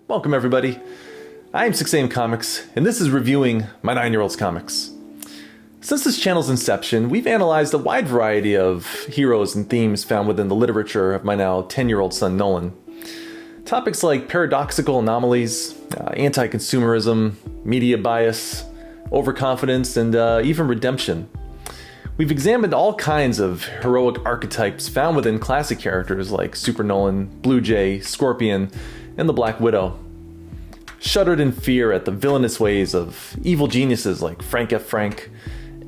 Welcome everybody. I'm 6am Comics, and this is reviewing my 9-year-old's comics. Since this channel's inception, we've analyzed a wide variety of heroes and themes found within the literature of my now 10-year-old son Nolan. Topics like paradoxical anomalies, anti-consumerism, media bias, overconfidence, and even redemption. We've examined all kinds of heroic archetypes found within classic characters like Super Nolan, Blue Jay, Scorpion, and the Black Widow. Shuddered in fear at the villainous ways of evil geniuses like Frank F. Frank,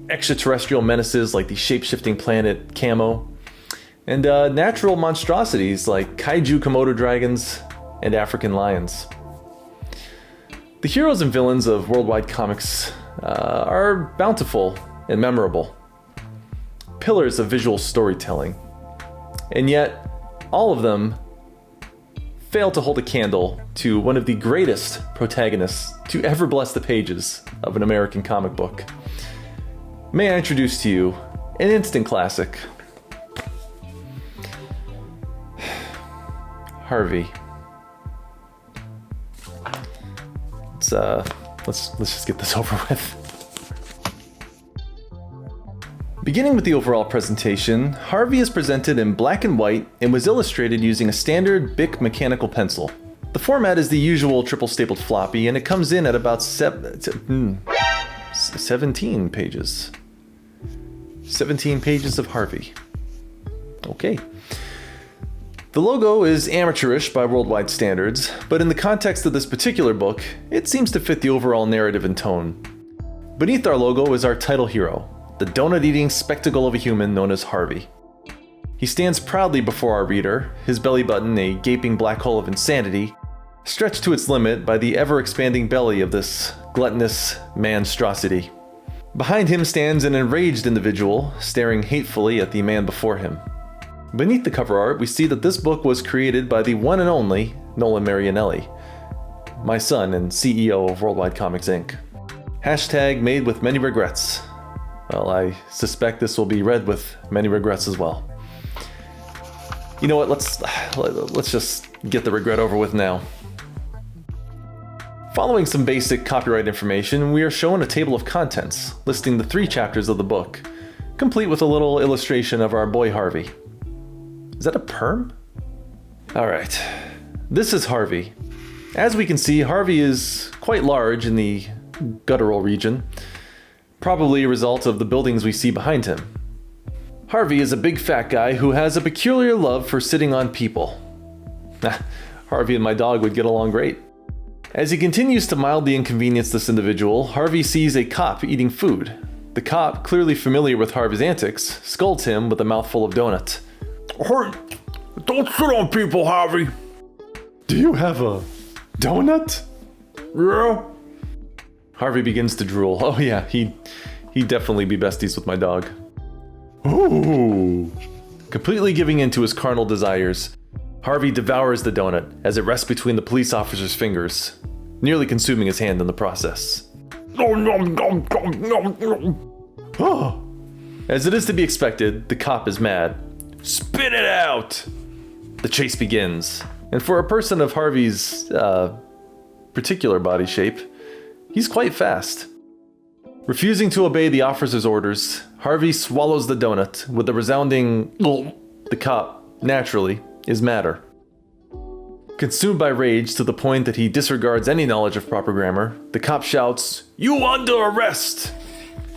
extraterrestrial menaces like the shape-shifting planet Camo, and natural monstrosities like kaiju Komodo dragons and African lions. The heroes and villains of worldwide comics are bountiful and memorable, pillars of visual storytelling, and yet all of them fail to hold a candle to one of the greatest protagonists to ever bless the pages of an American comic book. May I introduce to you an instant classic, Harvey. Let's just get this over with. Beginning with the overall presentation, Harvey is presented in black and white and was illustrated using a standard Bic mechanical pencil. The format is the usual triple stapled floppy, and it comes in at about 17 pages. 17 pages of Harvey. Okay. The logo is amateurish by worldwide standards, but in the context of this particular book, it seems to fit the overall narrative and tone. Beneath our logo is our title hero, the donut-eating spectacle of a human known as Harvey. He stands proudly before our reader, his belly button a gaping black hole of insanity, stretched to its limit by the ever-expanding belly of this gluttonous monstrosity. Behind him stands an enraged individual, staring hatefully at the man before him. Beneath the cover art, we see that this book was created by the one and only Mark Marianelli, my son and CEO of Worldwide Comics Inc. Hashtag made with many regrets. Well, I suspect this will be read with many regrets as well. You know what, let's just get the regret over with now. Following some basic copyright information, we are shown a table of contents listing the 3 chapters of the book, complete with a little illustration of our boy Harvey. Is that a perm? Alright, this is Harvey. As we can see, Harvey is quite large in the guttural region, probably a result of the buildings we see behind him. Harvey is a big fat guy who has a peculiar love for sitting on people. Harvey and my dog would get along great. As he continues to mildly inconvenience this individual, Harvey sees a cop eating food. The cop, clearly familiar with Harvey's antics, scolds him with a mouthful of donut. Hey, don't sit on people, Harvey. Do you have a donut? Yeah? Harvey begins to drool. Oh yeah, he'd definitely be besties with my dog. Ooh. Completely giving in to his carnal desires, Harvey devours the donut as it rests between the police officer's fingers, nearly consuming his hand in the process. Oh. As it is to be expected, the cop is mad. Spit it out! The chase begins, and for a person of Harvey's particular body shape, he's quite fast. Refusing to obey the officer's orders, Harvey swallows the donut with a resounding "Gulp." The cop, naturally, is madder. Consumed by rage to the point that he disregards any knowledge of proper grammar, the cop shouts, "You under arrest!"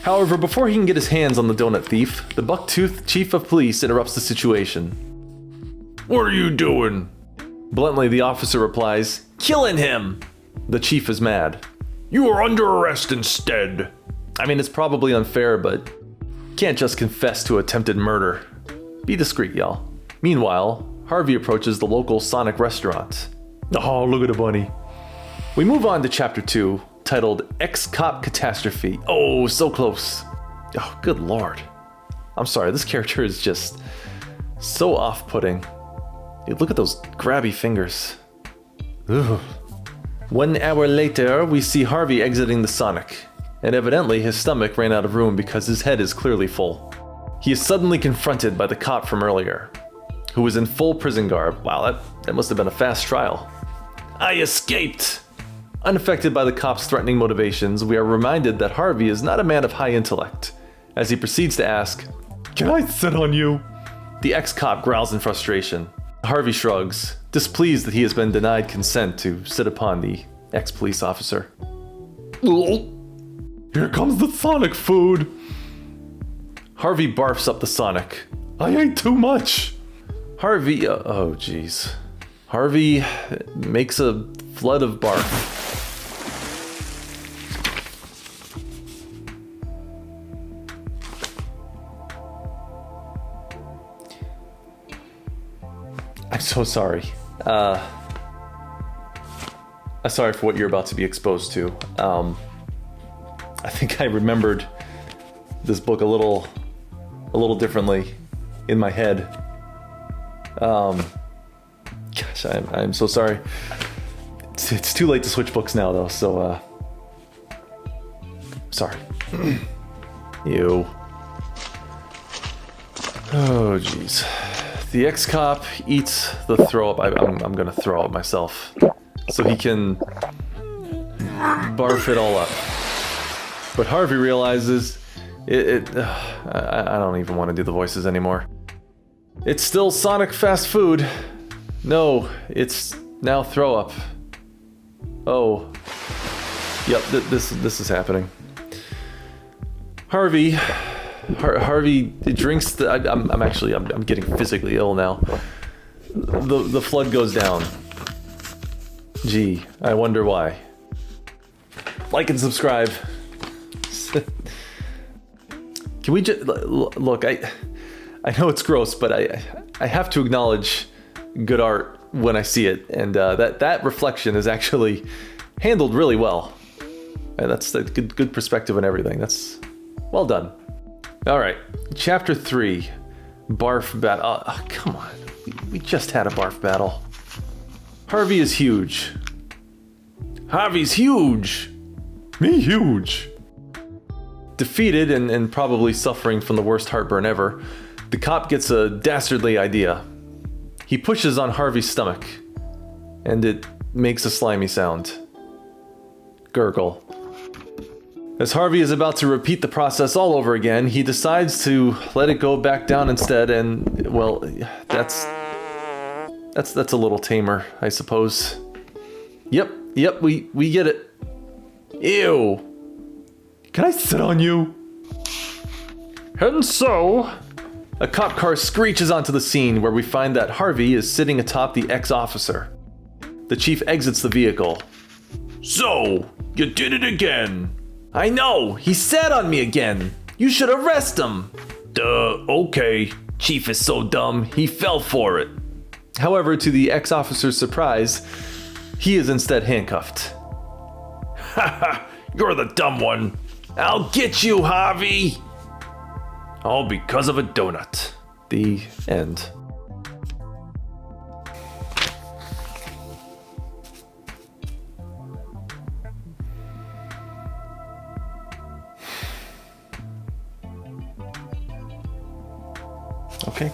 However, before he can get his hands on the donut thief, the buck-toothed chief of police interrupts the situation. What are you doing? Bluntly, the officer replies, "Killing him!" The chief is mad. You are under arrest instead. I mean, it's probably unfair, but can't just confess to attempted murder. Be discreet, y'all. Meanwhile, Harvey approaches the local Sonic restaurant. Oh, look at the bunny. We move on to chapter 2, titled Ex-Cop Catastrophe. Oh, so close. Oh, good lord. I'm sorry, this character is just so off-putting. Dude, look at those grabby fingers. Ugh. 1 hour later, we see Harvey exiting the Sonic, and evidently his stomach ran out of room because his head is clearly full. He is suddenly confronted by the cop from earlier, who was in full prison garb. Wow, that must have been a fast trial. I escaped! Unaffected by the cop's threatening motivations, we are reminded that Harvey is not a man of high intellect, as he proceeds to ask, "Can I sit on you?" The ex-cop growls in frustration. Harvey shrugs, displeased that he has been denied consent to sit upon the ex-police officer. Here comes the Sonic food. Harvey barfs up the Sonic. I ate too much. Harvey, oh jeez. Harvey makes a flood of barf. I'm so sorry. I'm sorry for what you're about to be exposed to. I think I remembered this book a little differently in my head. Gosh, I'm so sorry. It's too late to switch books now, though. So, sorry. Ew. Oh, jeez. The ex-cop eats the throw-up. I'm gonna throw up myself, so he can barf it all up. But Harvey realizes I don't even want to do the voices anymore. It's still Sonic fast food. No, it's now throw up. Oh, yep. This is happening. Harvey drinks the. I'm getting physically ill now. The flood goes down. Gee, I wonder why. Like and subscribe. Can we just look? I know it's gross, but I have to acknowledge good art when I see it, and that reflection is actually handled really well. And that's a good perspective and everything. That's well done. All right, chapter 3, barf battle. Oh, come on, we just had a barf battle. Harvey is huge. Harvey's huge. Me huge. Defeated and probably suffering from the worst heartburn ever, the cop gets a dastardly idea. He pushes on Harvey's stomach, and it makes a slimy sound. Gurgle. As Harvey is about to repeat the process all over again, he decides to let it go back down instead, and, well, that's a little tamer, I suppose. Yep, we get it. Ew. Can I sit on you? And so, a cop car screeches onto the scene where we find that Harvey is sitting atop the ex-officer. The chief exits the vehicle. So, you did it again. I know, he sat on me again. You should arrest him. Duh, okay. Chief is so dumb, he fell for it. However, to the ex-officer's surprise, he is instead handcuffed. Haha, you're the dumb one. I'll get you, Harvey! All because of a donut. The end. Okay.